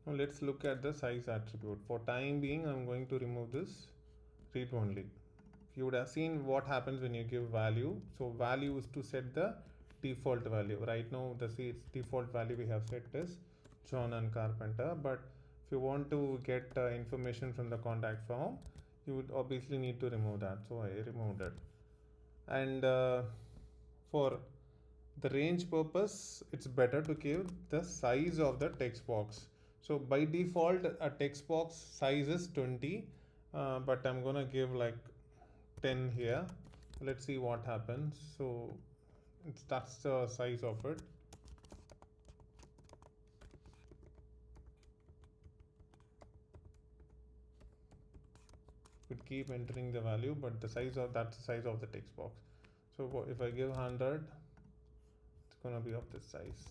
Now let's look at the size attribute. For time being, I'm going to remove this read only. You would have seen what happens when you give value. So value is to set the default value. Right now the default value we have set is John and Carpenter, but if you want to get information from the contact form, you would obviously need to remove that. So I removed it. And for the range purpose, it's better to give the size of the text box. So by default a text box size is 20, but I'm gonna give like 10 here. Let's see what happens. So that's the size of it. Could keep entering the value, but the size of that's the size of the text box. So if I give 100, it's gonna be of this size.